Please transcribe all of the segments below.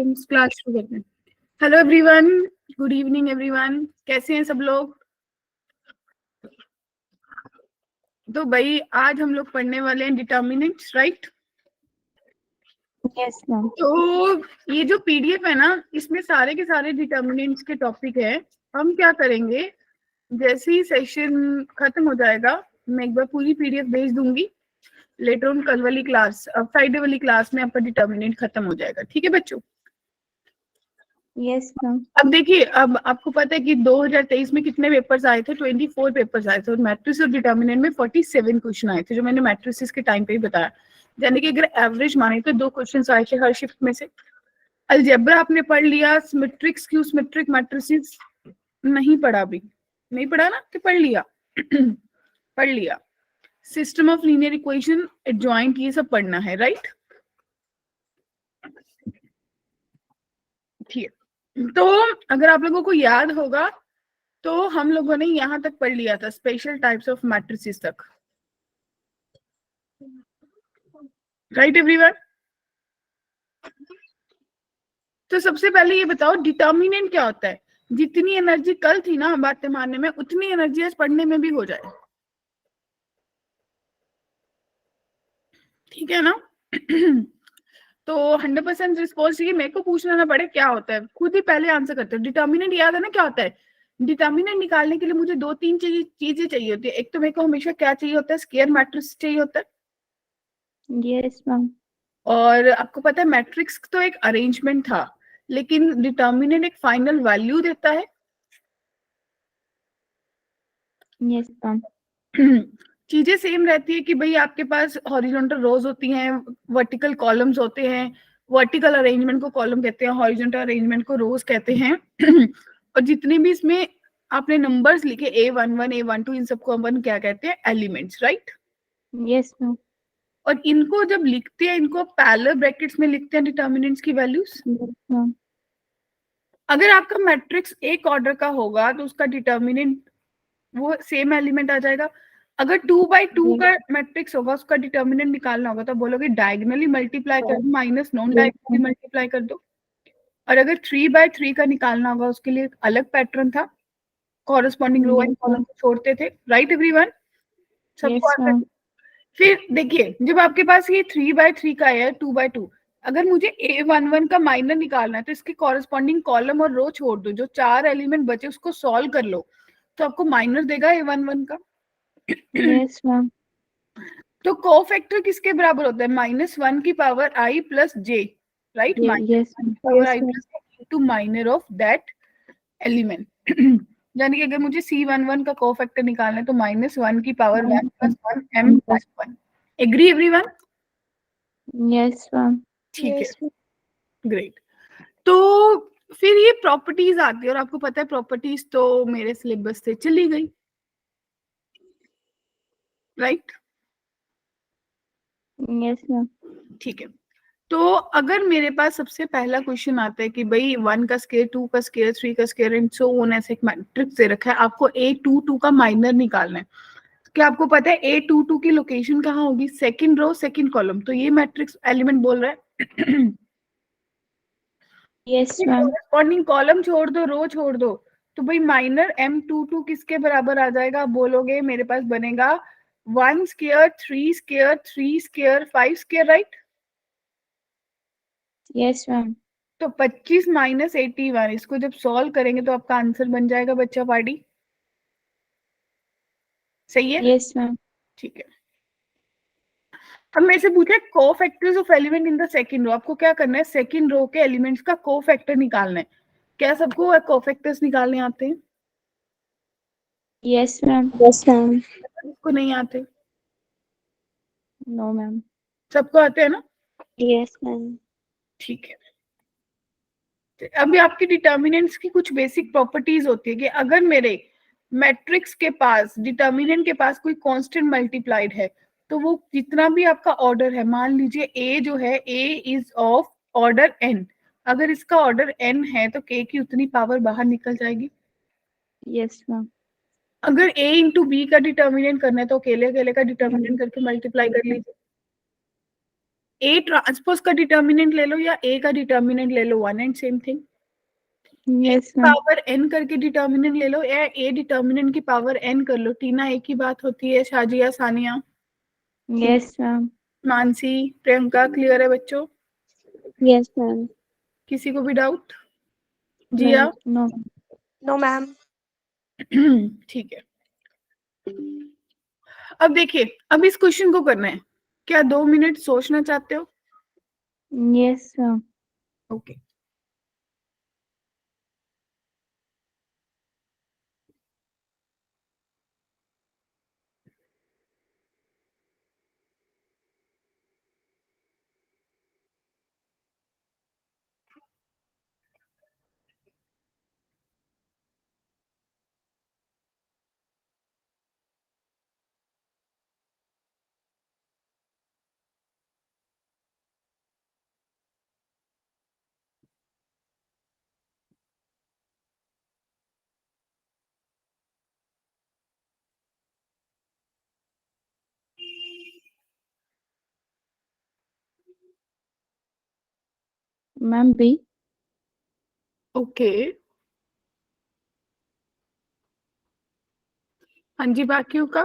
Class शुरू करते हैं। Hello everyone, good evening everyone, कैसे हैं सब लोग? तो भाई आज हम लोग पढ़ने वाले हैं डिटर्मिनेंट्स, राइट? Yes ma'am. तो ये जो पीडीएफ है ना, इसमें सारे के सारे डिटर्मिनेंट्स के टॉपिक है। हम क्या करेंगे, जैसे ही सेशन खत्म हो जाएगा मैं एक बार पूरी पीडीएफ भेज दूंगी। लेटर ऑन कल वाली क्लास, फ्राइडे वाली क्लास में आपका डिटर्मिनेंट खत्म हो जाएगा। ठीक है बच्चों? Yes ma'am. अब देखिए, अब आपको पता है कि 2023 में कितने पेपर्स आए थे? 24 पेपर्स आए थे और मैट्रिक्स और डिटर्मिनेंट में 47 क्वेश्चन आए थे, जो मैंने मैट्रिसेस के टाइम पे ही बताया। यानी कि अगर एवरेज माने तो 2 क्वेश्चन आए थे हर शिफ्ट में से। अलजेब्रा आपने पढ़ लिया, सिमेट्रिक स्क्यू सिमेट्रिक मैट्रिसेस नहीं पढ़ा, अभी नहीं पढ़ा ना कि पढ़ लिया? पढ़ लिया। System of linear equation, adjoint, ये सब पढ़ना है, राइट? ठीक है, तो अगर आप लोगों को याद होगा तो हम लोगों ने यहां तक पढ़ लिया था, स्पेशल टाइप्स ऑफ मैट्रिसेस तक, राइट एवरीवन? तो सबसे पहले ये बताओ डिटर्मिनेंट क्या होता है। जितनी एनर्जी कल थी ना बातें मारने में, उतनी एनर्जी आज पढ़ने में भी हो जाए, ठीक है ना? तो 100% रिस्पॉन्स चाहिए, मेरे को पूछना ना पड़े क्या होता है, खुद ही पहले आंसर करते हो। डिटर्मिनेंट याद है ना क्या होता है? डिटर्मिनेंट निकालने के लिए मुझे 2-3 चीजें चाहिए होती है। एक तो मेरे को हमेशा क्या चाहिए होता है? स्क्वायर मैट्रिक्स चाहिए होता है। Yes ma'am. और आपको पता है मैट्रिक्स तो एक अरेंजमेंट था, लेकिन डिटर्मिनेंट एक फाइनल वैल्यू देता है। Yes ma'am. चीजें सेम रहती है कि भाई आपके पास हॉरिजॉन्टल रोज होती हैं, वर्टिकल कॉलम्स होते हैं। वर्टिकल अरेंजमेंट को कॉलम कहते हैं, हॉरिजॉन्टल अरेंजमेंट को रोज कहते हैं। और जितने भी इसमें आपने नंबर्स लिखे A11 A12, इन सबको अपन क्या कहते हैं? Elements, right? Yes ma'am. और इनको जब लिखते हैं, इनको पैरेलल ब्रैकेट्स में लिखते हैं डिटर्मिनेंट्स की वैल्यूज। Yes ma'am. अगर आपका मैट्रिक्स एक ऑर्डर का होगा तो उसका डिटर्मिनेंट वो सेम एलिमेंट आ जाएगा। अगर 2x2 का मैट्रिक्स होगा, उसका डिटर्मिनेंट निकालना होगा तो बोलोगे डायगोनली मल्टीप्लाई कर दो माइनस नॉन डायगोनली मल्टीप्लाई कर दो। और अगर 3x3 का निकालना होगा, उसके लिए एक अलग पैटर्न था, कॉरेस्पॉन्डिंग रो एंड कॉलम को छोड़ते थे, राइट एवरीवन? सबको यस आता है? मैम। फिर देखिए, जब आपके पास ये 3x3 का है, 2x2, अगर मुझे A11 का माइनर निकालना है तो इसके कॉरेस्पॉन्डिंग कॉलम और रो छोड़ दो, जो 4 एलिमेंट बचे उसको सॉल्व कर लो, तो आपको माइनर देगा A11 का। Yes ma'am. तो कोफैक्टर किसके बराबर होता है? -1 की power i plus j, right? Yes -1 की power i plus j into minor of that element. यानी कि अगर मुझे C11 का कोफैक्टर निकालना है तो -1 की power 1 plus 1 m plus 1। Agree everyone? Yes ma'am. ठीक है, ग्रेट। तो फिर ये प्रॉपर्टीज आती है, और आपको पता है प्रॉपर्टीज तो मेरे सिलेबस से चली गई, राइट? Yes ma'am. ठीक है, तो अगर मेरे पास सबसे पहला क्वेश्चन आता है कि भाई 1 का स्क्वायर, 2 का स्क्वायर, 3 का स्क्वायर एंड सो ऑन, ऐसे एक मैट्रिक्स दे रखा है, आपको A22 का माइनर निकालना है। क्या आपको पता है A22 की लोकेशन कहाँ होगी? Second row second column. तो ये मैट्रिक्स एलिमेंट बोल रहा है। Yes ma'am. कॉरेस्पॉन्डिंग कॉलम छोड़ दो, रो छोड़ दो, तो भाई माइनर M22 किसके बराबर आ जाएगा? आप बोलोगे मेरे पास बनेगा 1 square 3 square 3 square 5 square, right? Yes ma'am. तो 25 माइनस 81, इसको जब सॉल्व करेंगे तो आपका आंसर बन जाएगा बच्चा पार्टी। सही है? Yes ma'am. ठीक है। अब मेरे से पूछे cofactors of element in the second row, आपको क्या करना है? सेकंड रो के एलिमेंट्स का कोफैक्टर निकालना है। क्या सबको कोफैक्टर्स निकालने आते हैं? Yes ma'am. Yes ma'am. इसको नहीं आते? No ma'am. सबको आते हैं ना? Yes ma'am. ठीक है। अभी आपकी डिटर्मिनेंट्स की कुछ बेसिक प्रॉपर्टीज होती है कि अगर मेरे मैट्रिक्स के पास, डिटर्मिनेंट के पास कोई कांस्टेंट मल्टीप्लाइड है, तो वो जितना भी आपका ऑर्डर है, मान लीजिए A जो है, A is of order n, अगर इसका ऑर्डर n है तो k की उतनी पावर बाहर निकल जाएगी। Yes ma'am. अगर A इंटू बी का डिटर्मिनेंट करना है तो अकेले अकेले का डिटर्मिनेंट करके मल्टीप्लाई कर लीजिए। ए ट्रांसपोज का डिटर्मिनेंट ले लो या ए का डिटर्मिनेंट ले लो, one and same thing. Yes, ma'am. Power n करके डिटर्मिनेंट ले लो या ए डिटर्मिनेंट की पावर एन कर लो, टीना एक ही बात होती है। Shazia, Sania, Yes, ma'am. Mansi, Priyanka, clear है बच्चों? Yes, ma'am. किसी को भी doubt? Jiya? Ma'am, no. No ma'am. ठीक है। अब देखिए, अब इस क्वेश्चन को करना है। क्या 2 मिनट सोचना चाहते हो? Yes, ma'am. Okay. Ma'am, B. Okay, हाँ जी, बाकियों का?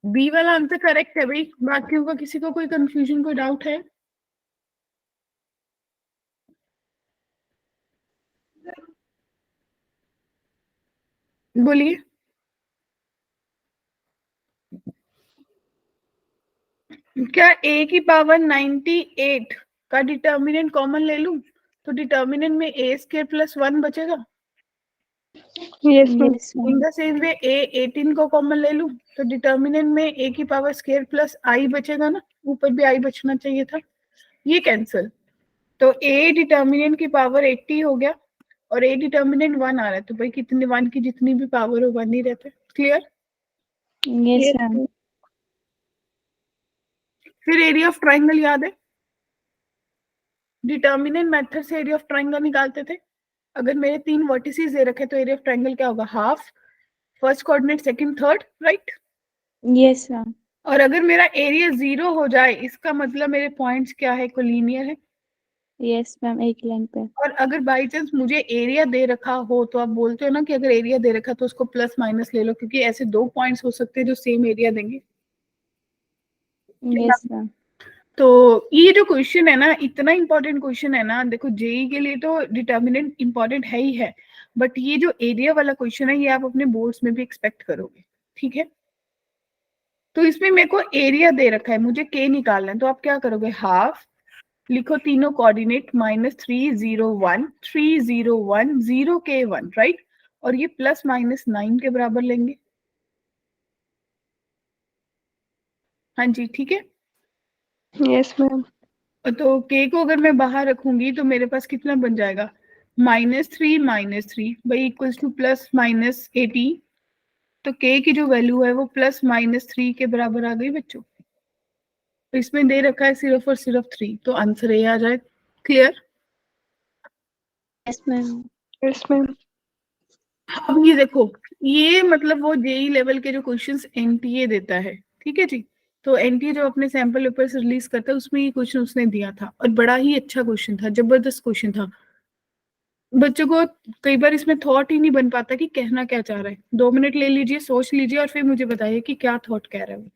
बी वाला आंसर करेक्ट है भाई। बाकियों का किसी को कोई कंफ्यूजन, कोई डाउट है? बोलिए। क्या a की पावर 98 का डिटर्मिनेंट कॉमन ले लूं तो डिटर्मिनेंट में a स्क्वायर प्लस 1 बचेगा? Yes ma'am. Yes, in ma'am. The same way a 18 को कॉमन ले लूं तो डिटर्मिनेंट में a की पावर स्क्वायर प्लस i बचेगा ना, ऊपर भी i बचना चाहिए था, ये कैंसिल। तो a डिटर्मिनेंट की पावर 80 हो गया और a डिटर्मिनेंट 1 आ रहा है, तो भाई कितने 1 की जितनी भी पावर हो 1 ही रहते। क्लियर? Yes, ma'am. फिर एरिया ऑफ ट्राइंगल याद है? डिटर्मिनेंट मेथड से एरिया ऑफ ट्राइंगल निकालते थे। अगर मेरे 3 वर्टिसेस दे रखे तो एरिया ऑफ ट्राइंगल क्या होगा? Half, first coordinate, second, third, right? Yes, ma'am. और अगर मेरा एरिया 0 हो जाए इसका मतलब मेरे पॉइंट्स क्या है? कोलिनियर है। Yes, ma'am. एक लाइन पे. और अगर बाई चांस मुझे एरिया दे रखा हो तो आप बोलते हो ना कि अगर एरिया दे रखा तो उसको प्लस माइनस ले लो, क्योंकि ऐसे 2 पॉइंट्स हो सकते हैं जो सेम एरिया देंगे। Yes, ma'am. तो ये जो क्वेश्चन है ना, इतना इंपॉर्टेंट क्वेश्चन है ना। देखो, जेई के लिए तो डिटर्मिनेंट इंपॉर्टेंट है ही है, बट ये जो एरिया वाला क्वेश्चन है ये आप अपने बोर्ड्स में भी एक्सपेक्ट करोगे, ठीक है? तो इसमें मेरे को एरिया दे रखा है, मुझे के निकालना है, तो आप क्या करोगे? हाफ लिखो, तीनों कोऑर्डिनेट, -3 0 1 3 0 1 0 के 1, राइट? और ये +-9 के बराबर लेंगे। हाँ जी, ठीक है। Yes ma'am. तो के को अगर मैं बाहर रखूंगी तो मेरे पास कितना बन जाएगा? -3 भाई इक्वल्स टू +-18। तो के की जो वैल्यू है वो +-3 के बराबर आ गई बच्चों। तो इसमें दे रखा है सिर्फ और सिर्फ 3, तो आंसर ए आ जाए। Clear? Yes, ma'am. Yes ma'am. अब ये देखो, ये मतलब वो जेई लेवल के जो क्वेश्चंस एनटीए देता है, ठीक है जी। तो एनटीए जो अपने सैंपल पेपर से रिलीज करता है उसमें ये क्वेश्चन उसने दिया था और बड़ा ही अच्छा क्वेश्चन था, जबरदस्त क्वेश्चन था। बच्चों को कई बार इसमें थॉट ही नहीं बन पाता कि कहना क्या चाह रहा है। 2 मिनट ले लीजिए, सोच लीजिए और फिर मुझे बताइए कि क्या थॉट कह रहा है वो।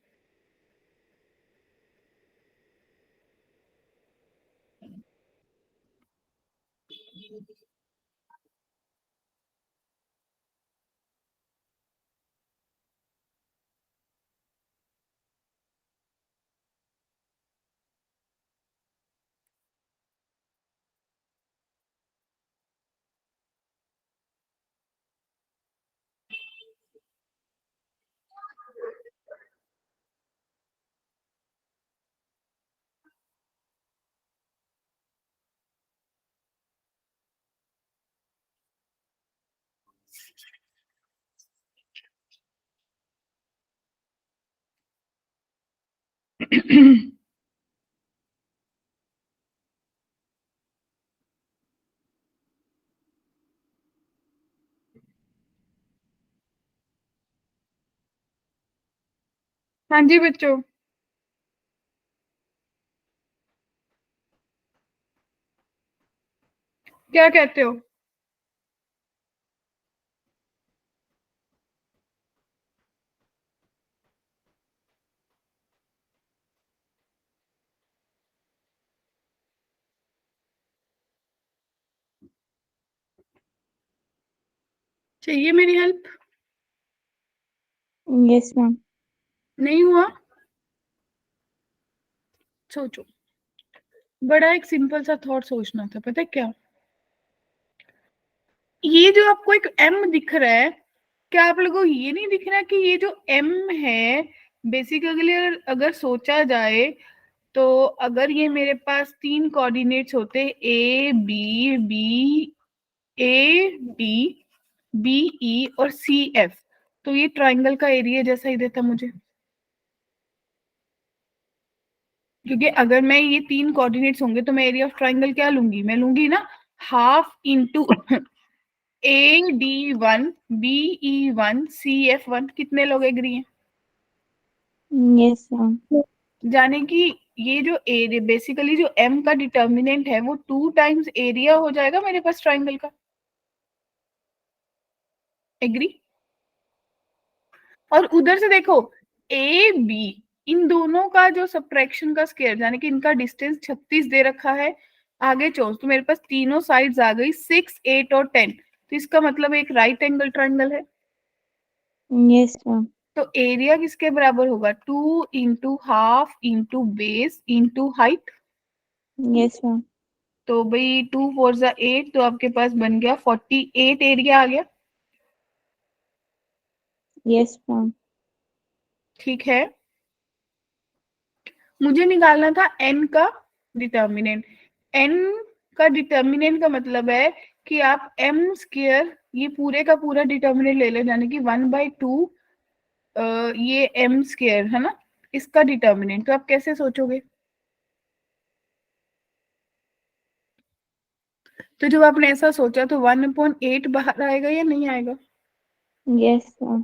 हाँ जी बच्चों, क्या कहते हो? चाहिए मेरी हेल्प? Yes, ma'am. नहीं हुआ? सोचो, बड़ा एक सिंपल सा थॉट सोचना था, पता है क्या? ये जो आपको एक एम दिख रहा है, क्या आप लोगों को ये नहीं दिख रहा कि ये जो एम है, बेसिकली अगर सोचा जाए तो अगर ये मेरे पास 3 कोऑर्डिनेट्स होते, A B B, A D, B E और सी एफ, तो ये ट्राइंगल का एरिया जैसा ही देता मुझे। क्योंकि अगर मैं ये 3 कोऑर्डिनेट्स होंगे तो मैं एरिया ऑफ ट्राइंगल क्या लूंगी? मैं लूंगी ना half into A D one, B E one, C F one. कितने लोग एग्री हैं? Yes, ma'am. जाने कि ये जो एरिया, बेसिकली जो एम का डिटर्मिनेंट है वो 2 टाइम्स एरिया हो जाएगा मेरे पास ट्राइंगल का। एग्री? और उधर से देखो, ए बी, इन दोनों का जो सब्ट्रैक्शन का स्क्वायर, यानी कि इनका डिस्टेंस 36 दे रखा है, आगे 24, तो मेरे पास तीनों साइड्स आ गई 6, 8 और 10। तो इसका मतलब एक राइट एंगल ट्राइंगल है। Yes, ma'am. तो एरिया किसके बराबर होगा? 2 into half into base into height. Yes, ma'am. तो भाई 2 4 जा 8, तो आपके पास बन गया 48 एरिया आ गया। Yes, ma'am. ठीक है, मुझे निकालना था एन का डिटर्मिनेंट। एन का डिटर्मिनेंट का मतलब है कि आप एम स्क्वायर, ये पूरे का पूरा डिटर्मिनेंट ले लो, यानी कि 1/2 ये एम स्क्वायर है ना, इसका डिटर्मिनेंट। तो आप कैसे सोचोगे? तो जब आपने ऐसा सोचा तो 1/8 बाहर आएगा या नहीं आएगा? Yes, ma'am.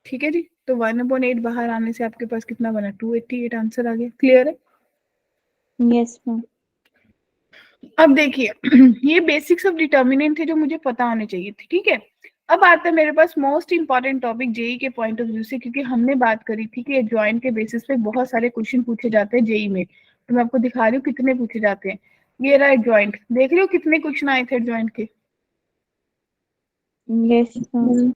ठीक है जी, तो 1/8 बाहर आने से आपके पास कितना बना? 288 आंसर आ गया। क्लियर है? Yes, ma'am. अब देखिए ये बेसिक्स ऑफ डिटर्मिनेंट थे जो मुझे पता होने चाहिए थे। ठीक है, अब आता है मेरे पास मोस्ट इंपॉर्टेंट टॉपिक जेई के पॉइंट ऑफ व्यू से, क्योंकि हमने बात करी थी कि एडजॉइंट के बेसिस पे बहुत सारे क्वेश्चन पूछे जाते हैं जेई में। तो मैं आपको दिखा रही हूँ कितने पूछे जाते हैं। ये रहा एडजॉइंट, देख रहे हो कितने क्वेश्चन आए थे एडजॉइंट के? Yes, ma'am.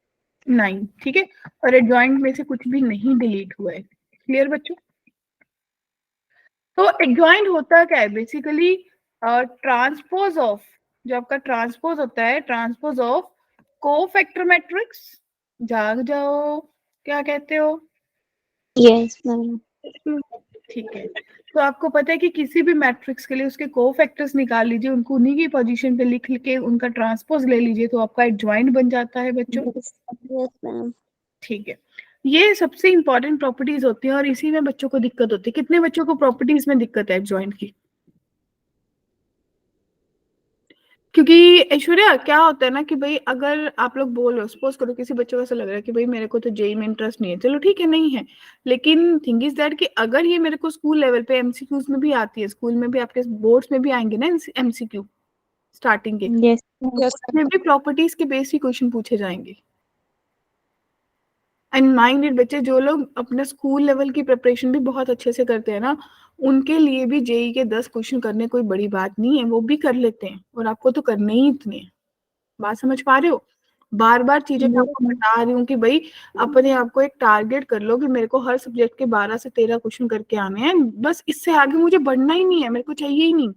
9। ठीक है, और एडजॉइंट में से कुछ भी नहीं डिलीट हुआ है। क्लियर बच्चों? तो एडजॉइंट होता क्या है? बेसिकली ट्रांसपोज ऑफ, जो आपका ट्रांसपोज होता है, ट्रांसपोज ऑफ कोफैक्टर मैट्रिक्स। जाग जाओ, क्या कहते हो? Yes, ma'am. ठीक है, तो आपको पता है कि किसी भी मैट्रिक्स के लिए उसके कोफैक्टर्स निकाल लीजिए, उनको उन्हीं की पोजीशन पे लिख के उनका ट्रांसपोज ले लीजिए, तो आपका एडजॉइंट बन जाता है बच्चों। Yes, ma'am. ठीक है, ये सबसे इंपॉर्टेंट प्रॉपर्टीज होती है और इसी में बच्चों को दिक्कत होती है। कितने बच्चों को प्रॉपर्टीज में दिक्कत है एडजॉइंट की? क्योंकि ऐश्वर्या क्या होता है ना कि भाई अगर आप लोग बोल रहे हो, सपोज करो किसी बच्चे को ऐसा लग रहा है कि भाई मेरे को तो जेई में इंटरेस्ट नहीं है, चलो ठीक है नहीं है, लेकिन थिंग इज दैट कि अगर ये मेरे को स्कूल लेवल पे एमसीक्यूज में भी आती है, स्कूल में भी आपके बोर्ड्स में भी आएंगे ना एमसीक्यू स्टार्टिंग के, Yes, ma'am. उसमें भी प्रॉपर्टीज के बेस ही क्वेश्चन पूछे जाएंगे। एंड माइंडेड बच्चे जो लोग अपने स्कूल लेवल की प्रिपरेशन भी बहुत अच्छे से करते हैं ना, उनके लिए भी जेई के 10 क्वेश्चन करने कोई बड़ी बात नहीं है, वो भी कर लेते हैं, और आपको तो करने ही इतने हैं। बात समझ पा रहे हो? बार बार चीजें मैं आपको बता रही हूँ कि भाई अपने आप को एक टारगेट कर लो कि मेरे को हर सब्जेक्ट के 12 से 13 क्वेश्चन करके आने हैं, बस इससे आगे मुझे बढ़ना ही नहीं है, मेरे को चाहिए ही नहीं,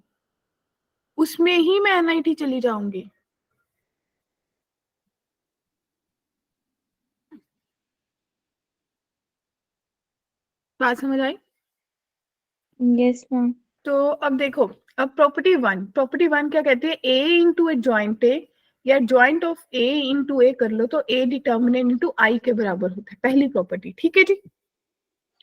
उसमें ही मैं एनआईटी चली जाऊंगी। बात समझ आई? Yes, ma'am. तो अब देखो, अब प्रॉपर्टी वन क्या कहती है? ए इंटू ए ज्वाइंट ए, या ज्वाइंट ऑफ ए इंटू ए कर लो तो ए डिटर्मिनेंट इंटू आई के बराबर होता है, पहली प्रॉपर्टी। ठीक है जी?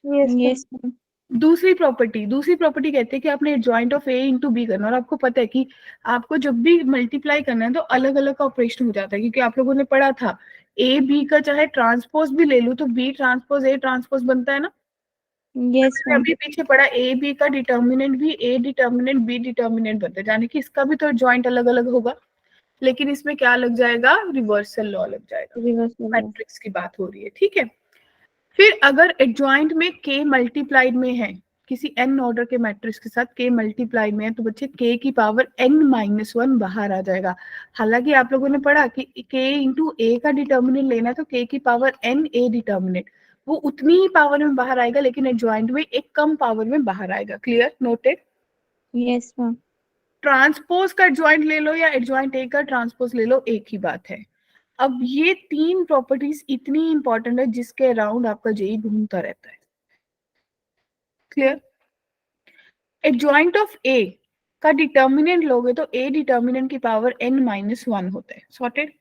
Yes, ma'am. Yes, ma'am. दूसरी प्रॉपर्टी कहते हैं कि आपने adjoint of A into B करना, और आपको पता है कि आपको जब भी मल्टीप्लाई करना है तो अलग अलग का ऑपरेशन हो जाता है, क्योंकि आप लोगों ने पढ़ा था ए बी का चाहे ट्रांसपोज भी ले लूं तो बी ट्रांसपोज ए ट्रांसपोज बनता है ना। Yes, ma'am. अभी पीछे पढ़ा ए बी का डिटर्मिनेंट भी ए डिटर्मिनेंट बी डिटर्मिनेंट बनता है, यानी कि इसका भी तो जॉइंट अलग अलग होगा, लेकिन इसमें क्या लग जाएगा, रिवर्सल लॉ लग जाएगा। Reversal law. मैट्रिक्स की बात हो रही है, ठीक है। फिर अगर एडजॉइंट में k मल्टीप्लाइड में है, किसी n ऑर्डर के मैट्रिक्स के साथ k मल्टीप्लाइड में है, तो बच्चे k की पावर n-1 बाहर आ जाएगा। हालांकि आप लोगों ने पढ़ा कि k इंटू a का डिटर्मिनेंट लेना है तो k की पावर n a डिटर्मिनेंट, वो उतनी ही पावर में बाहर आएगा, लेकिन एडजॉइंट में एक कम पावर में बाहर आएगा। Clear, noted. Yes, ma'am. Transpose का एडजॉइंट ले लो या एडजॉइंट a का ट्रांसपोज ले लो, एक ही बात है। अब ये तीन प्रॉपर्टीज इतनी इंपॉर्टेंट है जिसके अराउंड आपका जेई घूमता रहता है। क्लियर। एडजॉइंट ऑफ ए का डिटर्मिनेंट लोगे तो ए डिटर्मिनेंट की पावर n-1 होता है। Sorted.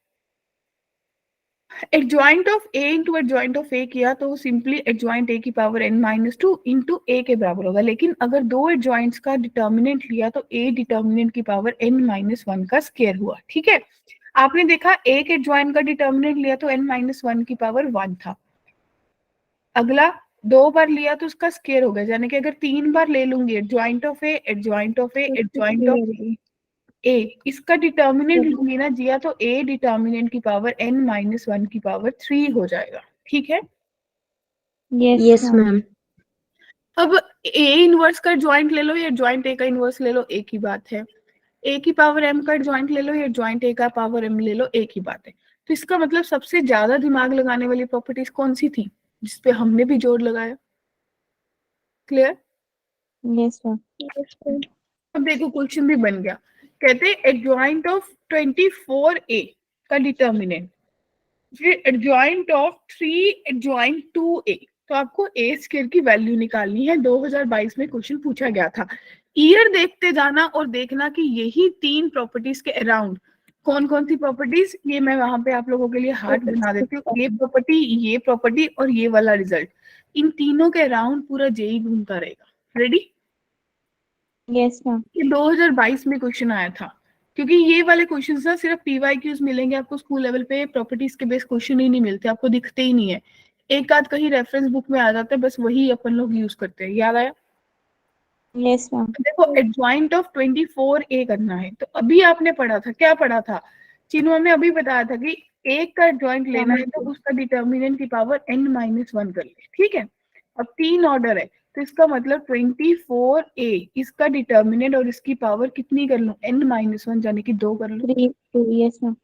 Adjoint of A into adjoint of A किया तो सिंपली एडजॉइंट ए की पावर n-2 इंटू ए के बराबर होगा, लेकिन अगर दो एडजॉइंट्स का डिटर्मिनेंट लिया तो ए डिटर्मिनेंट की पावर n-1 का स्क्वायर हुआ। ठीक है, आपने देखा एक एडजॉइंट का डिटर्मिनेंट लिया तो n-1 की पावर 1 था, अगला दो बार लिया तो उसका स्क्वायर हो गया, यानी कि अगर तीन बार ले लूंगी adjoint of A adjoint of A adjoint of A, इसका डिटर्मिनेंट लूंगी ना जिया, तो ए डिटर्मिनेंट की पावर n-1 की पावर 3 हो जाएगा। ठीक है। Yes, ma'am. अब ए इनवर्स का ज्वाइंट ले लो या ज्वाइंट ए का इनवर्स ले लो, एक ही बात है। ए की पावर m का ज्वाइंट ले लो या ज्वाइंट ए का पावर m ले लो, एक ही बात है। तो इसका मतलब सबसे ज्यादा दिमाग लगाने वाली प्रॉपर्टीज कौन सी थी जिसपे हमने भी जोर लगाया। Clear. Yes, ma'am. Yes, ma'am. अब देखो क्वेश्चन भी बन गया, कहते हैं एडजॉइंट ऑफ 24a का डिटर्मिनेंट, फिर एडजॉइंट ऑफ 3 एडजॉइंट 2a, तो आपको ए स्क्वायर की वैल्यू निकालनी है। 2022 में क्वेश्चन पूछा गया था। ईयर देखते जाना और देखना कि यही तीन प्रॉपर्टीज के अराउंड कौन कौन सी प्रॉपर्टीज, ये मैं वहां पे आप लोगों के लिए हार्ट बना देती हूँ। ये प्रॉपर्टी और ये वाला रिजल्ट, इन तीनों के अराउंड पूरा जेई घूमता रहेगा। रेडी। Yes, ma'am. ये 2022 में क्वेश्चन आया था, क्योंकि ये वाले क्वेश्चन ना सिर्फ पीवाईक्यूज मिलेंगे आपको स्कूल लेवल पे, प्रॉपर्टीज के बेस क्वेश्चन ही नहीं मिलते, आपको दिखते ही नहीं है। एक आध कहीं रेफरेंस बुक में आ जाता है, बस वही अपन लोग यूज करते हैं। याद आया। Yes, ma'am. देखो एडजॉइंट ऑफ 24a करना है, तो अभी आपने पढ़ा था, क्या पढ़ा था, चिन्हों में अभी बताया था कि एक का एडजॉइंट लेना है तो उसका डिटर्मिनेंट की पावर n-1 कर ले। ठीक है। अब तीन ऑर्डर है, तो इसका मतलब 24a इसका डिटर्मिनेंट और इसकी पावर कितनी कर लूं, n-1 यानी कि 2 कर लूं, 3, 2. Yes, ma'am.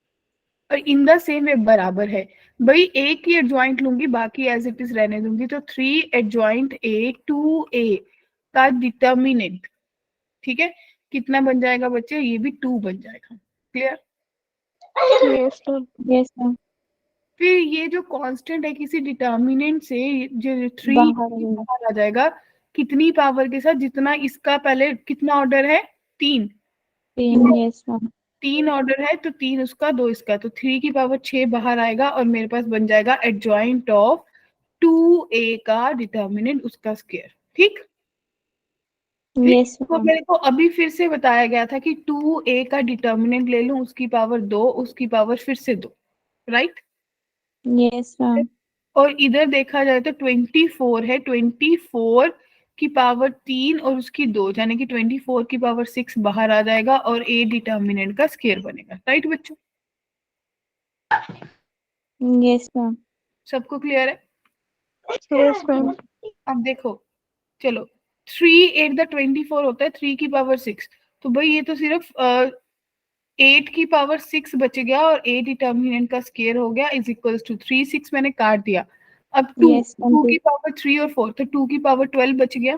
और इन द सेम वे बराबर है। भाई एक ही एडजॉइंट लूंगी, बाकी एज इट इज रहने दूंगी, तो 3 एडजॉइंट a 2a का डिटर्मिनेंट, ठीक है, कितना बन जाएगा बच्चे, ये भी 2 बन जाएगा। Clear. Yes, ma'am. Yes, ma'am. फिर ये जो कांस्टेंट है किसी डिटर्मिनेंट से जो 3 बाहर आ जाएगा, कितनी पावर के साथ, जितना इसका पहले कितना ऑर्डर है, 3। 3. Yes, ma'am. 3 ऑर्डर है तो 3 उसका 2 इसका, तो 3 की पावर 6 बाहर आएगा और मेरे पास बन जाएगा एडजॉइंट ऑफ 2a का डिटर्मिनेंट उसका स्क्वायर। ठीक। Yes, तो ma'am. मेरे को अभी फिर से बताया गया था कि 2a का डिटर्मिनेंट ले लूं, उसकी पावर 2, उसकी पावर फिर से 2, राइट। Yes, ma'am. और इधर देखा जाए तो 24 है, 24 की पावर 3 और उसकी 2, यानी कि 24 की पावर 6 बाहर आ जाएगा और a डिटर्मिनेंट का स्क्वायर बनेगा। राइट बच्चों, Yes, ma'am. सबको क्लियर है। Yes, ma'am. अब देखो, चलो 3 8 द 24 होता है, 3 की पावर 6, तो भाई ये तो सिर्फ 8 की पावर 6 बच गया और a डिटर्मिनेंट का स्क्वायर हो गया इज इक्वल्स टू 3 6 मैंने काट दिया। अब 2 Yes, ma'am. 2 की पावर 3 और 4, तो 2 की पावर 12 बच गया,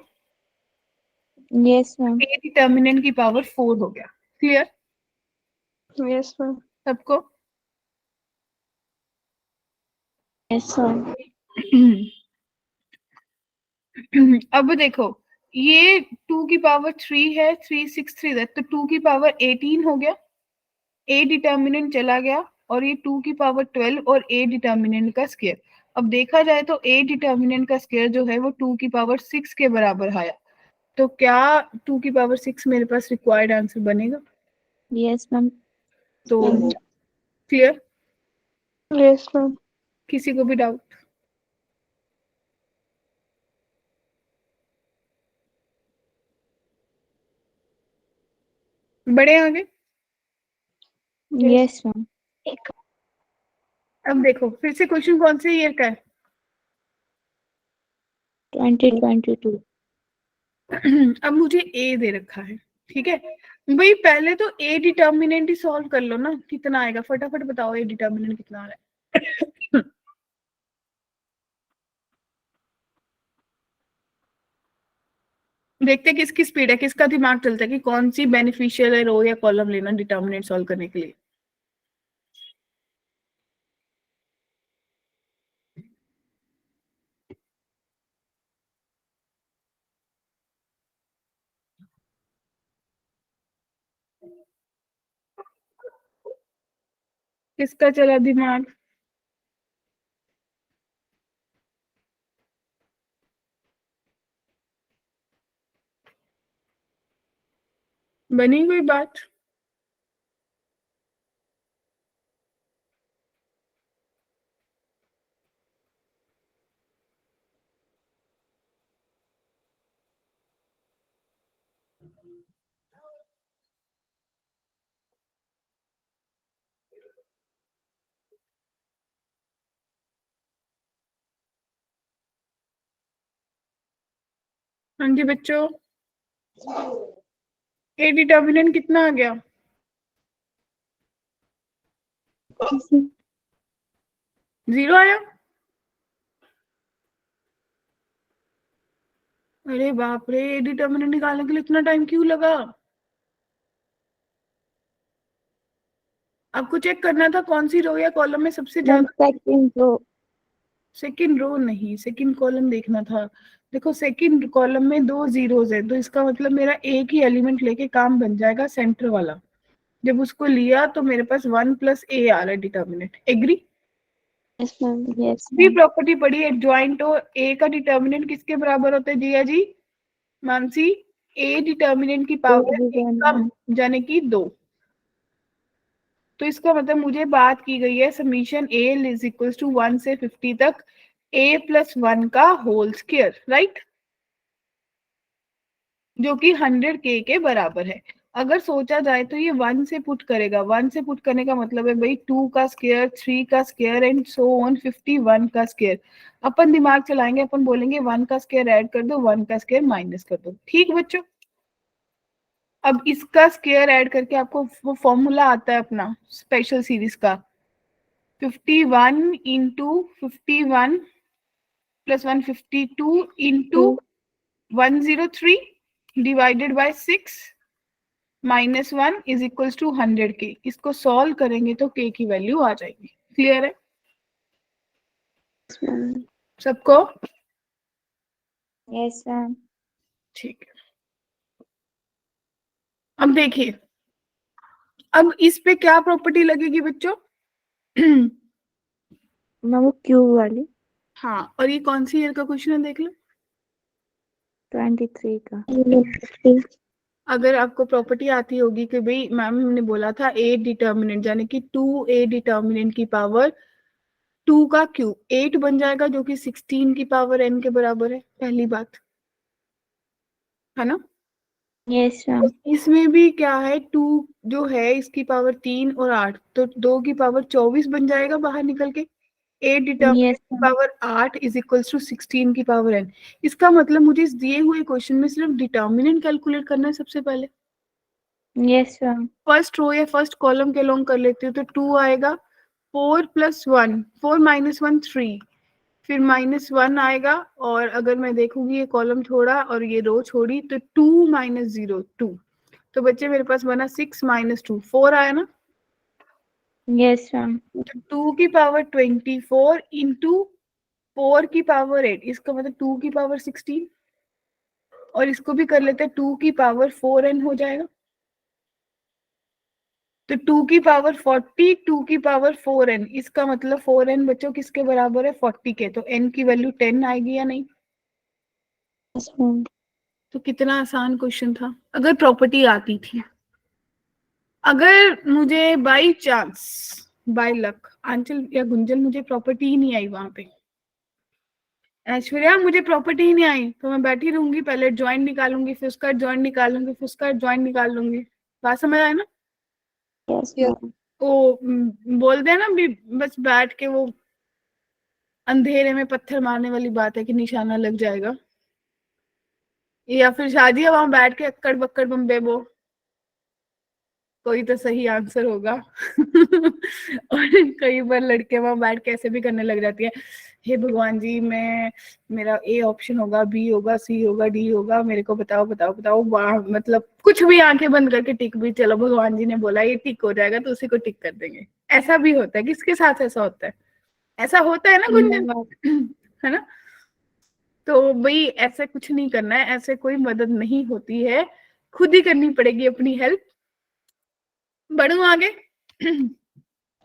Yes, ma'am. a डिटर्मिनेंट की पावर 4 हो गया। Clear Yes, ma'am. सबको। Yes, ma'am. अब देखो ये 2 की पावर 3 है, 3 6 3 है, तो 2 की पावर 18 हो गया, a डिटर्मिनेंट चला गया, और ये 2 की पावर 12 और a डिटर्मिनेंट का स्क्वायर, अब देखा जाए तो ए डिटर्मिनेंट का स्क्वायर जो है वो 2 की पावर 6 के बराबर आया, तो क्या 2 की पावर 6 मेरे पास रिक्वायर्ड आंसर बनेगा? Yes, ma'am. तो क्लियर? Yes, ma'am. किसी को भी डाउट? बड़े आगे? Yes, ma'am. अब देखो फिर से क्वेश्चन कौन से ईयर का है? 2022. अब मुझे ए दे रखा है, ठीक है भाई, पहले तो ए डिटर्मिनेंट ही सॉल्व कर लो ना, कितना आएगा फटाफट बताओ, ए डिटर्मिनेंट कितना आ रहा है? देखते हैं किसकी स्पीड है, किसका दिमाग चलता है कि कौन सी बेनिफिशियल है रो या कॉलम लेना डिटर्मिनेंट सॉल्व करने के लिए। किसका चला दिमाग? बनी कोई बात? हाँ जी बच्चों, ए डिटर्मिनेंट कितना आ गया? जीरो आया? अरे बाप रे, ए डिटर्मिनेंट निकालने के लिए इतना टाइम क्यों लगा? आपको चेक करना था कौन सी रो या कॉलम में सबसे Ma'am, ज्यादा। second row. सेकंड रो नहीं, सेकंड कॉलम देखना था। देखो सेकंड कॉलम में 2 जीरोस है, तो इसका मतलब मेरा एक ही एलिमेंट लेके काम बन जाएगा, सेंटर वाला। जब उसको लिया तो मेरे पास 1 प्लस ए आ रहा है determinant. Agree? Yes, ma'am. Yes, भी ma'am. प्रॉपर्टी पढ़ी है, ज्वाइंट हो ए का डिटर्मिनेंट किसके बराबर होता है जिया जी? मानसी, ए डिटर्मिनेंट की 2 पावर एक divided कम यानी कि 2। तो इसका मतलब मुझे बात की गई है summation A is equal to 1 से 50 तक ए प्लस 1 का होल स्क्वायर, राइट, जो कि 100 के बराबर है। अगर सोचा जाए तो ये 1 से पुट करेगा, 1 से पुट करने का मतलब है भाई 2 का स्क्वायर, 3 का स्क्वायर एंड सो ऑन 51 का स्क्वायर। अपन दिमाग चलाएंगे, अपन बोलेंगे 1 का स्क्वायर ऐड कर दो, 1 का स्क्वायर माइनस कर दो, ठीक बच्चों? अब इसका स्क्वायर ऐड करके आपको वो फॉर्मूला आता है अपना स्पेशल सीरीज का, 51 into 51 plus 152 into 103 divided by 6 minus 1 is equals to 100 के। इसको सॉल्व करेंगे तो के की वैल्यू आ जाएगी। क्लियर है ma'am. सबको? Yes, ma'am. ठीक है, अब देखिए, अब इस पे क्या प्रॉपर्टी लगेगी बच्चों? Ma'am, वो क्यूब वाली हाँ, और ये कौन सी ईयर का क्वेश्चन है देख लो। 23 का. अगर आपको प्रॉपर्टी आती होगी कि भाई मैम हमने बोला था ए डिटर्मिनेंट यानी कि 2 ए डिटर्मिनेंट की पावर 2 का क्यूब 8 बन जाएगा, जो कि 16 की पावर n के बराबर है, पहली बात है ना। Yes, तो ma'am. इसमें भी क्या है, 2 जो है इसकी पावर 3 और 8, तो 2 की पावर 24 बन जाएगा बाहर निकल के। ए डिटर्मिनेंट Yes, की ma'am. Power 8 is equals to 16 की पावर n। इसका मतलब मुझे इस दिए हुए क्वेश्चन में सिर्फ डिटर्मिनेंट कैलकुलेट करना है सबसे पहले। Yes, ma'am. फर्स्ट रो या फर्स्ट कॉलम के लॉन्ग कर लेती हूँ तो 2 आएगा, 4 प्लस 1 4 माइनस 1 3, फिर माइनस 1 आएगा, और अगर मैं देखूंगी ये कॉलम छोड़ा और ये रो छोड़ी तो 2 माइनस 0 2। तो बच्चे मेरे पास बना 6 माइनस 2 4 आया ना। Yes, ma'am. तो 2 की पावर 24 इंटू 4 की पावर 8, इसका मतलब 2 की पावर 16, और इसको भी कर लेते हैं 2 की पावर 4n हो जाएगा। तो 2 की पावर 40, 2 की पावर 4n, इसका मतलब 4n बच्चों किसके बराबर है? 40 के। तो n की वैल्यू 10 आएगी या नहीं? Yes, ma'am. तो कितना आसान क्वेश्चन था अगर प्रॉपर्टी आती थी। अगर मुझे बाई चांस, बाय लक, आंचल या गुंजल मुझे प्रॉपर्टी ही नहीं आई वहां पे, ऐश्वर्या मुझे प्रॉपर्टी ही नहीं आई, तो मैं बैठी रहूंगी, पहले ज्वाइंट निकालूंगी, फिर उसका ज्वाइंट निकालूंगी, फिर उसका ज्वाइंट निकाल लूंगी। बात समझ आए ना? Yes, Yes. ma'am. वो बोलते हैं ना भी, बस बैठ के वो अंधेरे में पत्थर मारने वाली बात है कि निशाना लग जाएगा, या फिर शादिया वहां बैठ के अक्कड़ बक्कड़ बम्बे वो कोई तो सही आंसर होगा। और कई बार लड़के वहां बैठ के ऐसे भी करने लग जाती है, हे भगवान जी, मैं, मेरा ए ऑप्शन होगा, बी होगा, सी होगा, डी होगा, मेरे को बताओ बताओ बताओ। वाह, मतलब कुछ भी आंखें बंद करके टिक भी, चलो भगवान जी ने बोला ये टिक हो जाएगा तो उसी को टिक कर देंगे। ऐसा भी होता है, किसके साथ ऐसा होता है? ऐसा होता है ना गुंजन? है ना? तो भाई ऐसे कुछ नहीं करना है, ऐसे कोई मदद नहीं होती है, खुद ही करनी पड़ेगी अपनी हेल्प। बढ़ू आगे।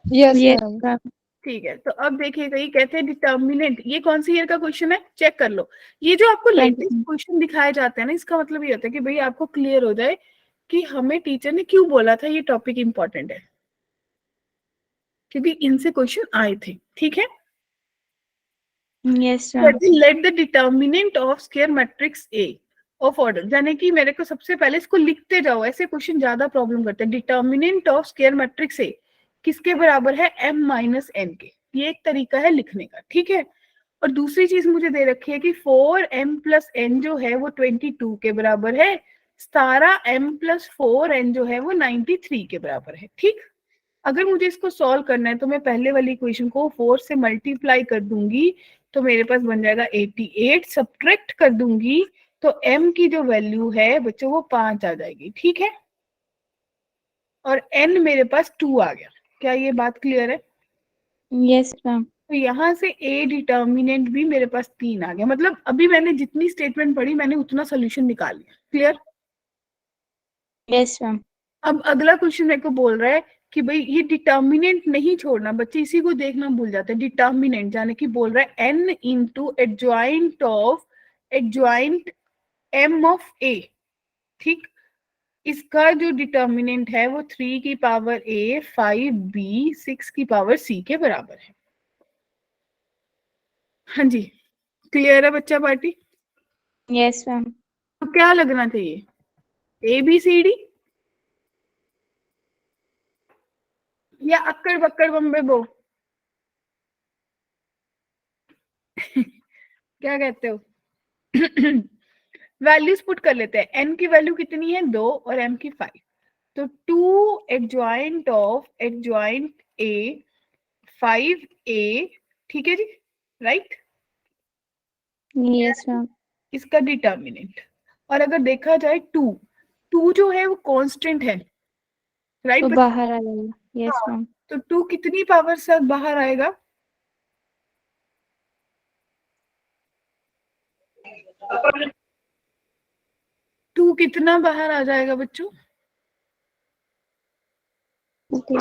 Yes, Yes, ma'am. ma'am. ठीक है, तो अब देखिएगा, ये कहते हैं डिटर्मिनेंट, ये कौन सी ईयर का क्वेश्चन है चेक कर लो। ये जो आपको 20. लेटेस्ट क्वेश्चन दिखाए जाते हैं ना, इसका मतलब ये होता है कि भाई आपको क्लियर हो जाए कि हमें टीचर ने क्यों बोला था ये टॉपिक इंपॉर्टेंट है, क्योंकि इनसे क्वेश्चन आए थे। ठीक है, Yes, ma'am. Let the determinant of square matrix A of order, यानी कि मेरे को सबसे पहले इसको लिखते जाओ, ऐसे क्वेश्चन ज्यादा प्रॉब्लम करते हैं। Determinant of square matrix A किसके बराबर है? m माइनस n के। ये एक तरीका है लिखने का, ठीक है। और दूसरी चीज मुझे दे रखी है कि 4m प्लस n जो है वो 22 के बराबर है, 17m प्लस 4n जो है वो 93 के बराबर है। ठीक, अगर मुझे इसको सॉल्व करना है तो मैं पहले वाली इक्वेशन को 4 से मल्टीप्लाई कर दूंगी, तो मेरे पास बन जाएगा 88, सब्ट्रैक्ट कर दूंगी तो m की जो वैल्यू है बच्चों वो 5 आ जाएगी। ठीक है, और n मेरे पास 2 आ गया। क्या ये बात क्लियर है? Yes, ma'am. तो यहाँ से a डिटर्मिनेंट भी मेरे पास 3 आ गया, मतलब अभी मैंने जितनी स्टेटमेंट पढ़ी मैंने उतना सोल्यूशन निकाल लिया। क्लियर? Yes, ma'am. अब अगला क्वेश्चन मेरे को बोल रहा है कि भाई ये डिटर्मिनेंट नहीं छोड़ना, बच्चे इसी को देखना भूल जाते हैं। डिटर्मिनेंट यानी कि बोल रहा है n into adjoint of adjoint m of a। ठीक, इसका जो डिटर्मिनेंट है वो 3 की पावर a, 5b, 6 की पावर c के बराबर है। हाँ जी, क्लियर है बच्चा पार्टी? Yes, ma'am. तो क्या लगना चाहिए? ए बी सी डी या अक्कड़ बक्कड़ बम्बे बो? क्या कहते हो? वैल्यूज पुट कर लेते हैं। n की वैल्यू कितनी है? 2 और m की 5। तो 2 adjoint of adjoint a, 5a। ठीक है जी, राइट? Yes, ma'am. इसका डिटर्मिनेंट। और अगर देखा जाए 2, 2 जो है वो कांस्टेंट है, राइट? तो बाहर आ जाएगा. Yes, हाँ, ma'am. तो 2 कितनी पावर से बाहर आएगा? टू कितना बाहर आ जाएगा बच्चों? Okay.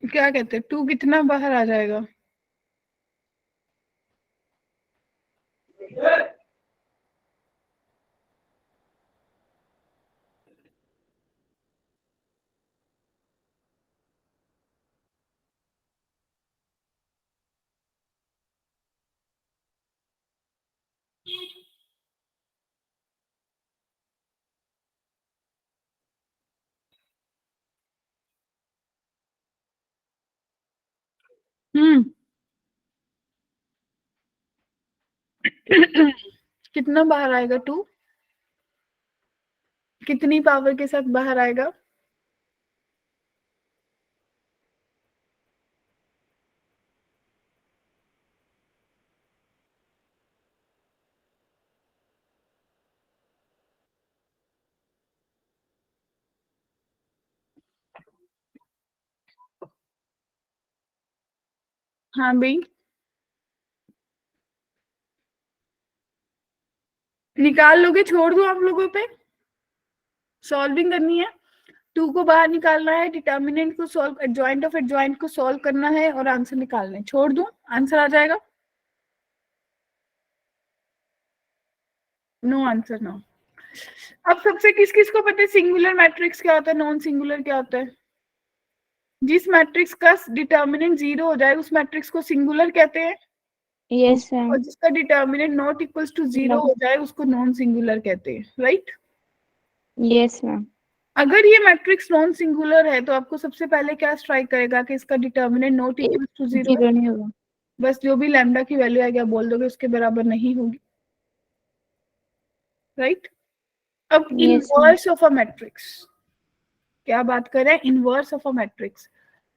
क्या कहते हैं, 2 कितना बाहर आ जाएगा? हम्म। कितना बाहर आएगा 2? कितनी पावर के साथ बाहर आएगा? हाँ भाई, निकाल लोगे, छोड़ दो आप लोगों पे, सॉल्विंग करनी है। टू को बाहर निकालना है, डिटर्मिनेंट को सॉल्व, एडजॉइंट ऑफ एडजॉइंट को सॉल्व करना है और आंसर निकालना है। छोड़ दूं, आंसर आ जाएगा? No answer, no. अब सबसे किस किस को पता है सिंगुलर मैट्रिक्स क्या होता है, नॉन सिंगुलर क्या होता है? जिस मैट्रिक्स का डिटर्मिनेंट 0 हो जाए उस मैट्रिक्स को सिंगुलर कहते हैं, Yes, ma'am. और जिसका डिटर्मिनेंट नॉट इक्वल्स टू 0 हो जाए उसको नॉन सिंगुलर कहते हैं, राइट? Yes, ma'am. अगर ये मैट्रिक्स नॉन सिंगुलर है तो आपको सबसे पहले क्या स्ट्राइक करेगा कि इसका डिटर्मिनेंट नॉट इक्वल्स टू 0 है। जीरो नहीं होगा। बस जो भी लैम्डा की वैल्यू आएगी आप बोल दोगे उसके बराबर नहीं होगी, राइट? अब Yes, ma'am. Inverse of a matrix, क्या बात कर रहे हैं? Inverse of a matrix.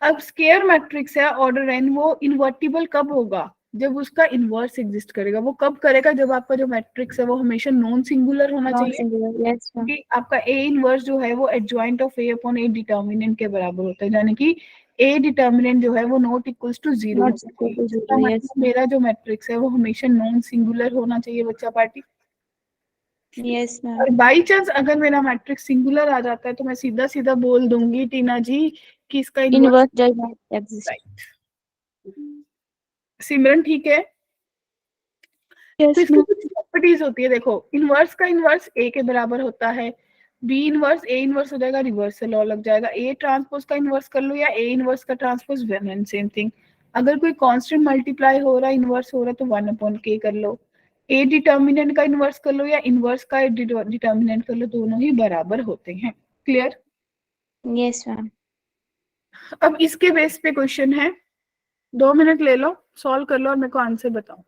अब स्केयर मैट्रिक्स है ऑर्डर n, वो इन्वर्टिबल कब होगा? जब उसका इनवर्स एग्जिस्ट करेगा। वो कब करेगा? जब आपका जो मैट्रिक्स है वो हमेशा नॉन सिंगुलर होना Non चाहिए, singular. Yes, ma'am. क्योंकि आपका ए इनवर्स जो है वो adjoint of A upon A determinant के बराबर होता है, यानी कि ए डिटर्मिनेंट जो है वो नॉट इक्वल्स टू 0 Not होना equal चाहिए। to इसका zero. Yes, मतलब ma'am. मेरा जो मैट्रिक्स है वो हमेशा नॉन सिंगुलर होना चाहिए, बच्चा पार्टी। Yes, ma'am. और बाई चांस अगर मेरा मैट्रिक्स सिंगुलर आ जाता है तो मैं सीधा सीधा बोल दूंगी टीना जी कि इसका inverse, Inverse does not exist. Right? Simran ठीक है? तो Yes, इसकी ma'am. कुछ प्रॉपर्टीज होती है, देखो इनवर्स का इनवर्स ए के बराबर होता है, बी इनवर्स ए इनवर्स हो जाएगा, रिवर्स से लॉ लग जाएगा, ए ट्रांसपोज का इनवर्स कर लो या ए इनवर्स का transpose, one and same thing. अगर कोई कांस्टेंट मल्टीप्लाई हो रहा है, इनवर्स हो रहा है, तो 1/k कर लो। ए डिटर्मिनेंट का इनवर्स कर लो या इनवर्स का डिटर्मिनेंट कर लो, दोनों ही बराबर होते हैं। क्लियर? Yes, ma'am. अब इसके बेस पे क्वेश्चन है, 2 मिनट ले लो, सॉल्व कर लो और मेरे को आंसर बताओ।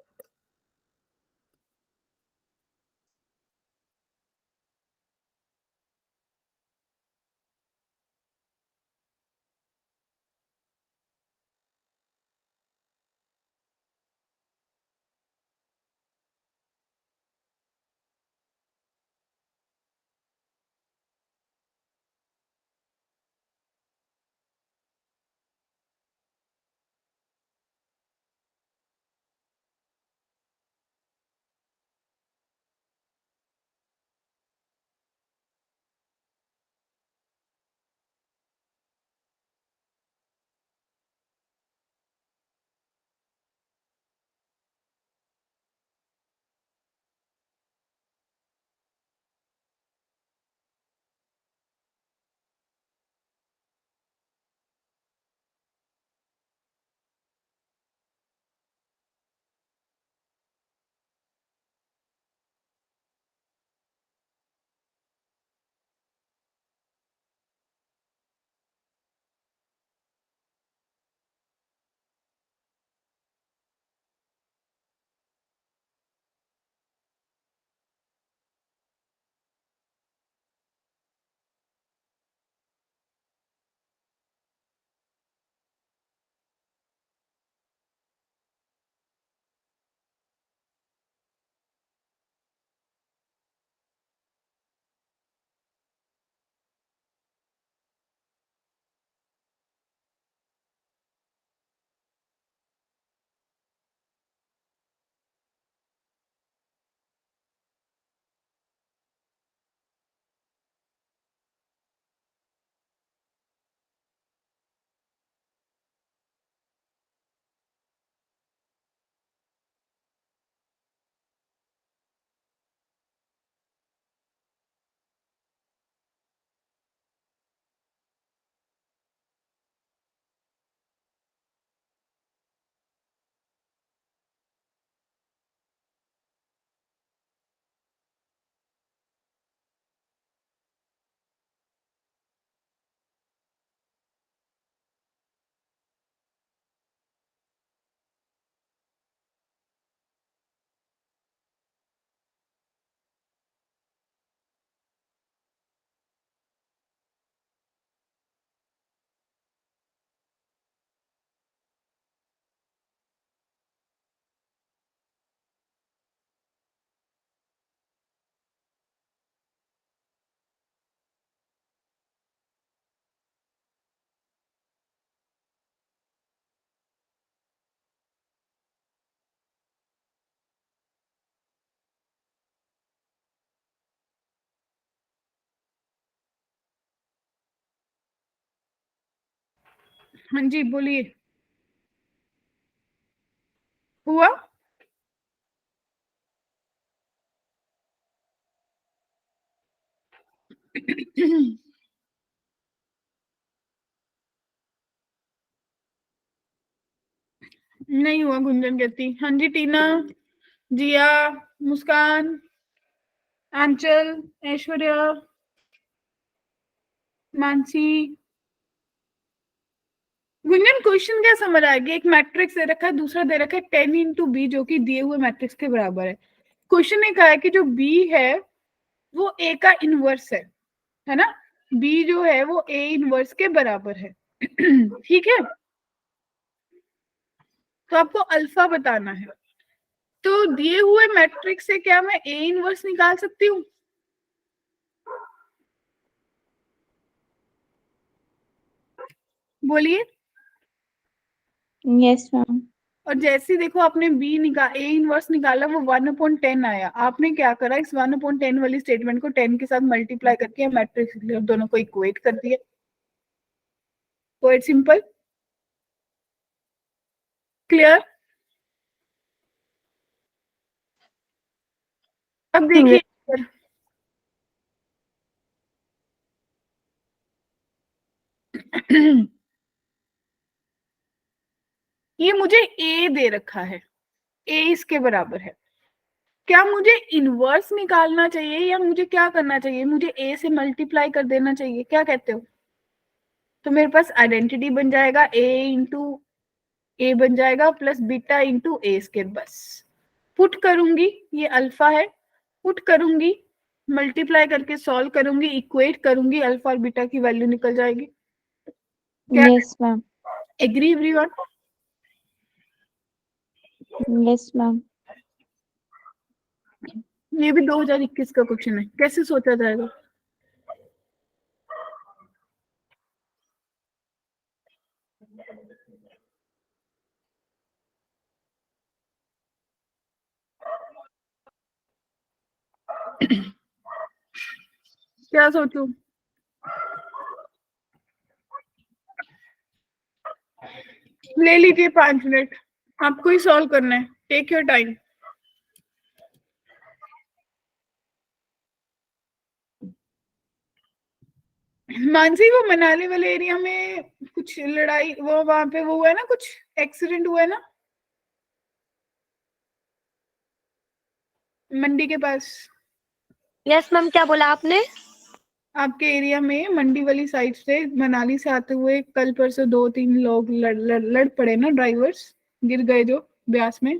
हाँ जी बोलिए। हुआ? नहीं हुआ, गुंजन कहती। हाँ जी टीना, जिया, मुस्कान, आंचल, ऐश्वर्या, मानसी। गुंजन क्वेश्चन क्या समझ आएगी? एक मैट्रिक्स दे रखा है, दूसरा दे रखा है 10 × b जो कि दिए हुए मैट्रिक्स के बराबर है। क्वेश्चन ने कहा है कि जो b है वो a का इनवर्स है ना? b जो है वो a इनवर्स के बराबर है। ठीक है, तो आपको अल्फा बताना है। तो दिए हुए मैट्रिक्स से क्या मैं a इनवर्स निकाल सकती हूँ? बोलिए। Yes, ma'am. और जैसे देखो आपने बी निकाल ए इनवर्स निकाला, वो 1/10 आया। आपने क्या करा, इस 1/10 वाली स्टेटमेंट को 10 के साथ मल्टीप्लाई करके मैट्रिक्स दोनों को इक्वेट कर दिया। Quite simple. क्लियर? अब देखिए, ये मुझे ए दे रखा है, ए इसके बराबर है। क्या मुझे इनवर्स निकालना चाहिए या मुझे क्या करना चाहिए? मुझे ए से मल्टीप्लाई कर देना चाहिए, क्या कहते हो? तो मेरे पास आइडेंटिटी बन जाएगा ए इंटू ए बन जाएगा प्लस बीटा इंटू ए स्केयर। बस पुट करूंगी, ये अल्फा है, पुट करूंगी, मल्टीप्लाई करके सॉल्व करूंगी, इक्वेट करूंगी, अल्फा और बीटा की वैल्यू निकल जाएगी। क्या Yes, ma'am. Agree everyone? Yes, ma'am. ये भी 2021 का क्वेश्चन है, कैसे सोचा जाएगा? क्या सोचूं? ले लीजिए 5 मिनट, आपको ही सॉल्व करना है, टेक योर टाइम। मानसी, वो मनाली वाले एरिया में कुछ लड़ाई, वो वहां पे वो हुआ है ना, कुछ एक्सीडेंट हुआ है ना मंडी के पास? यस मैम, क्या बोला आपने? आपके एरिया में मंडी वाली साइड से मनाली से आते हुए कल परसों 2-3 लोग लड़ पड़े ना, ड्राइवर्स गिर गए जो ब्यास में।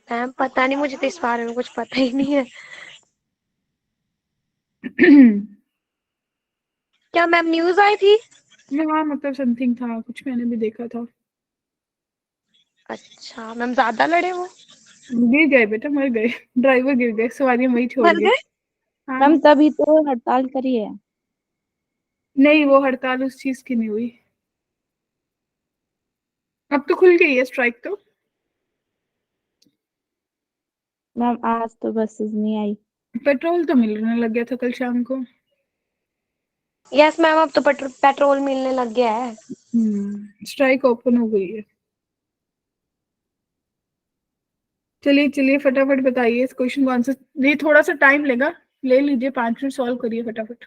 मैम पता नहीं, मुझे तो इस बारे में कुछ पता ही नहीं है। क्या मैम न्यूज आई थी? हाँ मतलब समथिंग था कुछ, मैंने भी देखा था। अच्छा मैम, ज्यादा लड़े वो? गिर गए बेटा, मर गए। ड्राइवर गिर गए, सवारी वही छोड़ मर गए। गए? हाँ। मैम तभी तो हड़ताल करी है। नहीं, वो हड़ताल उस चीज की नहीं हुई, अब तो खुल गई है स्ट्राइक तो। मैम आज तो बसेस नहीं आई। पेट्रोल तो मिलने लग गया था कल शाम को। यस मैम, अब तो पेट्रोल मिलने लग गया है। स्ट्राइक ओपन हो गई है। चलिए चलिए फटाफट बताइए इस क्वेश्चन को आंसर। ये थोड़ा सा टाइम लेगा, ले लीजिए 5 मिनट, सॉल्व करिए फटाफट।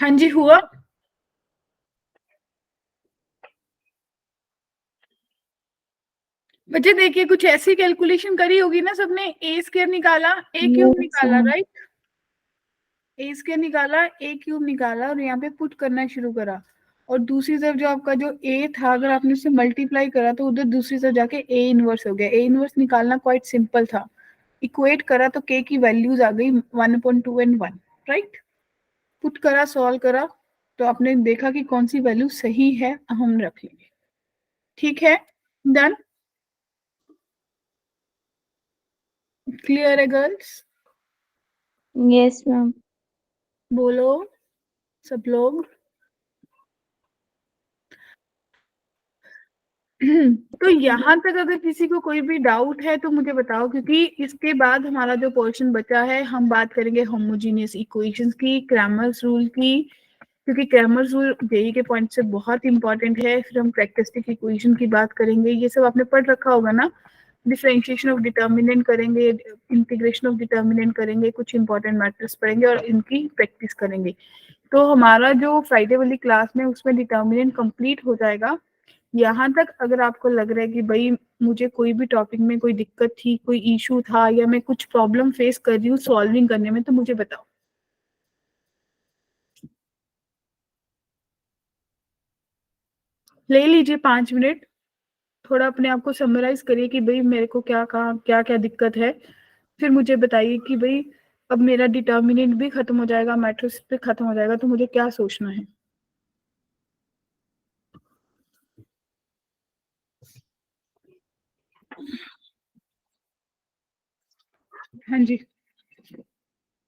हाँ जी, हुआ। बच्चे देखिए, कुछ ऐसी कैलकुलेशन करी होगी ना सबने। ए स्क्वायर निकाला, ए क्यूब Yes, निकाला, ma'am. राइट। ए स्क्वायर निकाला, ए क्यूब निकाला, और यहाँ पे पुट करना शुरू करा। और दूसरी तरफ जो आपका जो ए था, अगर आपने उससे मल्टीप्लाई करा तो उधर दूसरी तरफ जाके ए इनवर्स हो गया। ए इनवर्स निकालना क्वाइट सिंपल था। इक्वेट करा तो के की वैल्यूज आ गई 1/2 एंड 1, राइट। पुट करा, सॉल्व करा, तो आपने देखा कि कौन सी वैल्यू सही है, हम रख लेंगे। ठीक है, डन। क्लियर है गर्ल्स? Yes, ma'am. बोलो सब लोग। तो यहाँ तक अगर किसी को कोई भी डाउट है तो मुझे बताओ, क्योंकि इसके बाद हमारा जो पोर्शन बचा है, हम बात करेंगे होमोजीनियस इक्वेशंस की, क्रैमर्स रूल की, क्योंकि क्रैमर्स रूल जेई के पॉइंट से बहुत इंपॉर्टेंट है। फिर हम कैरेक्टरिस्टिक इक्वेशन की बात करेंगे, ये सब आपने पढ़ रखा होगा ना। डिफरेंशिएशन ऑफ डिटर्मिनेंट करेंगे, इंटीग्रेशन ऑफ डिटर्मिनेंट करेंगे, कुछ इंपॉर्टेंट मैटर्स पढ़ेंगे और इनकी प्रैक्टिस करेंगे। तो हमारा जो फ्राइडे वाली क्लास में उसमें डिटर्मिनेंट कंप्लीट हो जाएगा। यहाँ तक अगर आपको लग रहा है कि भाई मुझे कोई भी टॉपिक में कोई दिक्कत थी, कोई इशू था, या मैं कुछ प्रॉब्लम फेस कर रही हूँ सॉल्विंग करने में, तो मुझे बताओ। ले लीजिए 5 मिनट, थोड़ा अपने आप को समराइज करिए कि भाई मेरे को क्या कहा, क्या क्या दिक्कत है। फिर मुझे बताइए कि भाई अब मेरा डिटर्मिनेंट भी खत्म हो जाएगा, मैट्रिक्स भी खत्म हो जाएगा, तो मुझे क्या सोचना है। हाँ जी।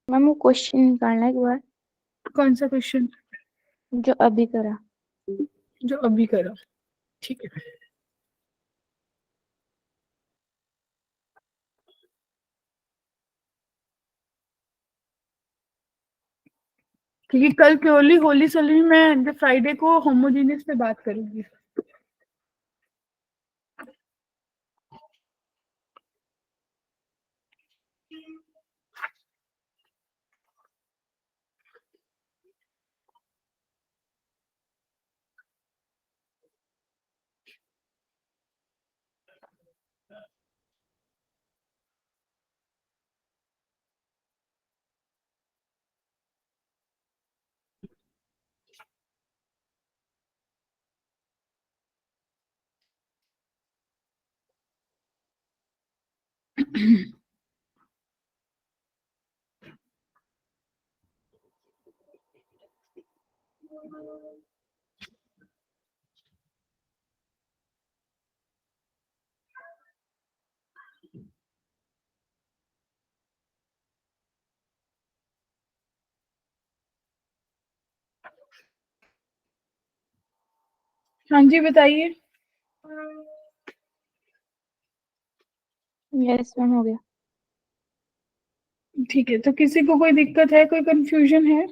मैम वो क्वेश्चन निकालना है एक बार कौन सा क्वेश्चन? जो अभी करा। जो अभी करो, ठीक है। क्योंकि कल प्योरली होली सोली मैं फ्राइडे को होमोजीनियस पे बात करूंगी। हाँ जी, बताइए। यस मैम, हो गया। ठीक है, तो किसी को कोई दिक्कत है, कोई कंफ्यूजन है?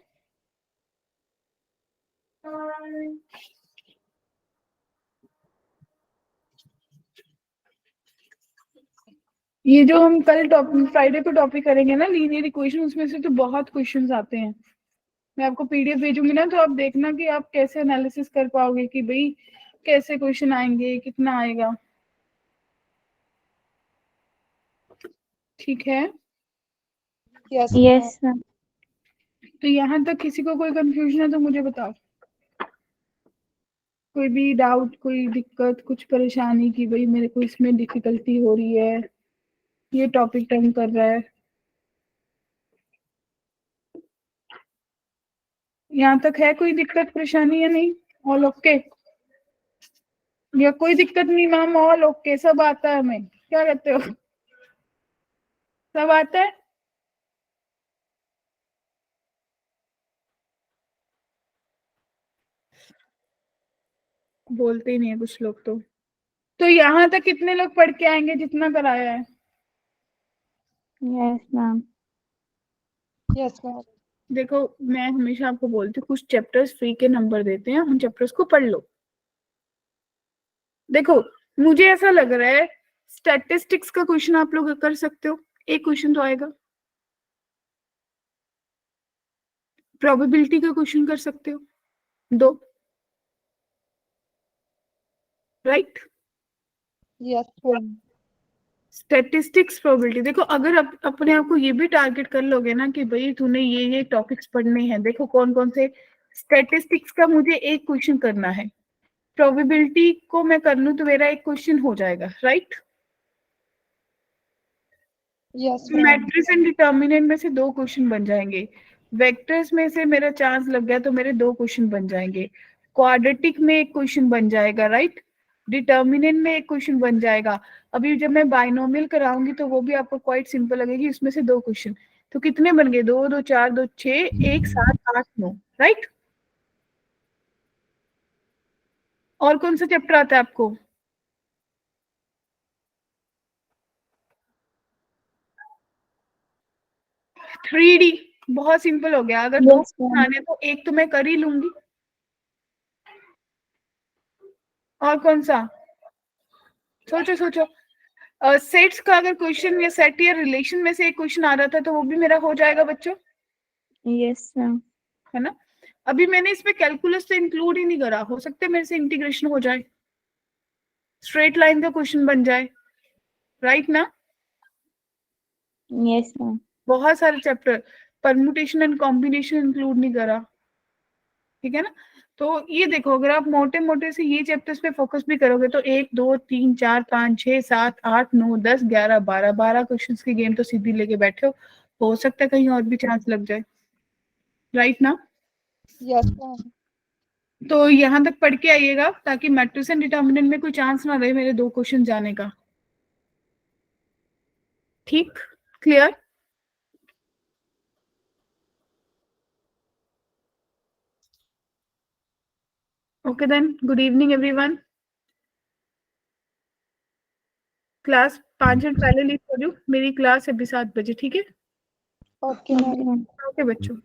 ये जो हम कल टॉपिक फ्राइडे को टॉपिक करेंगे ना, लीनियर इक्वेशन, उसमें से तो बहुत क्वेश्चंस आते हैं। मैं आपको पीडीएफ भेजूंगी ना, तो आप देखना कि आप कैसे एनालिसिस कर पाओगे कि भाई कैसे क्वेश्चन आएंगे, कितना आएगा। ठीक है। Yes ma'am. तो यहाँ तक किसी को कोई कंफ्यूजन है तो मुझे बताओ। कोई भी डाउट, कोई दिक्कत, कुछ परेशानी कि भाई मेरे को इसमें डिफिकल्टी हो रही है, ये टॉपिक टर्न कर रहा है। यहाँ तक है कोई दिक्कत परेशानी या नहीं? All okay? या कोई दिक्कत नहीं मैम, ऑल ओके, सब आता है हमें, क्या कहते हो? सब आता है? बोलते ही नहीं है कुछ लोग तो यहाँ तक कितने लोग पढ़ के आएंगे जितना कराया है? Yes ma'am. देखो, मैं हमेशा आपको बोलती हूँ कुछ चैप्टर्स फ्री के नंबर देते हैं, उन चैप्टर्स को पढ़ लो। देखो, मुझे ऐसा लग रहा है स्टैटिस्टिक्स का क्वेश्चन आप लोग कर सकते हो, एक क्वेश्चन तो आएगा। प्रोबेबिलिटी का क्वेश्चन कर सकते हो 2, right. Yes ma'am. Statistics probability, देखो अगर अपने आप को ये भी टारगेट कर लोगे ना कि भाई तूने ये टॉपिक्स पढ़ने हैं, देखो कौन कौन से स्टैटिस्टिक्स का मुझे एक क्वेश्चन करना है, प्रोबेबिलिटी को मैं कर लूं तो मेरा एक क्वेश्चन हो जाएगा, right. Yes ma'am. Matrix and determinant में से 2 क्वेश्चन बन जाएंगे, वेक्टर्स में से मेरा चांस लग गया तो मेरे 2 क्वेश्चन बन जाएंगे, क्वाड्रेटिक में एक क्वेश्चन बन जाएगा, राइट, डिटर्मिनेंट में एक क्वेश्चन बन जाएगा। अभी जब मैं बाइनोमियल कराऊंगी तो वो भी आपको क्वाइट सिंपल लगेगी, उसमें से 2 क्वेश्चन, तो कितने बन गए, 2 2 4 2 6 1 7 8 9, राइट। और कौन सा चैप्टर आता है आपको? थ्री डी, बहुत सिंपल हो गया, अगर 2 यस मैम। आने तो एक तो मैं कर ही लूंगी। और कौन सा, सोचो सोचो। सेट्स का अगर क्वेश्चन या सेट या रिलेशन में से एक क्वेश्चन आ रहा था तो वो भी मेरा हो जाएगा बच्चों, यस मैम। है ना। अभी मैंने इसमें कैलकुलस तो इंक्लूड ही नहीं करा, हो सकता है मेरे से इंटीग्रेशन हो जाए, स्ट्रेट लाइन का क्वेश्चन बन जाए, राइट ना। Yes ma'am. बहुत सारे chapter, permutation and combination include नहीं करा, ठीक है ना। तो ये देखो, अगर आप मोटे मोटे से ये चैप्टर्स पे फोकस भी करोगे तो 1 2 3 4 5 6 7 8 9 10 11 12 क्वेश्चंस की गेम तो सीधी लेके बैठे हो सकता है कहीं और भी चांस लग जाए, राइट ना। Yes ma'am. तो यहाँ तक पढ़ के आइएगा ताकि मैट्रिक्स एंड डिटर्मिनेंट में कोई चांस ना रहे मेरे 2 क्वेश्चन जाने का, ठीक, clear. Okay then, good evening everyone. Class 5 minute पहले लीव कर दूं, मेरी क्लास है अभी 7 बजे, ठीक है। Okay ma'am. ओके बच्चों।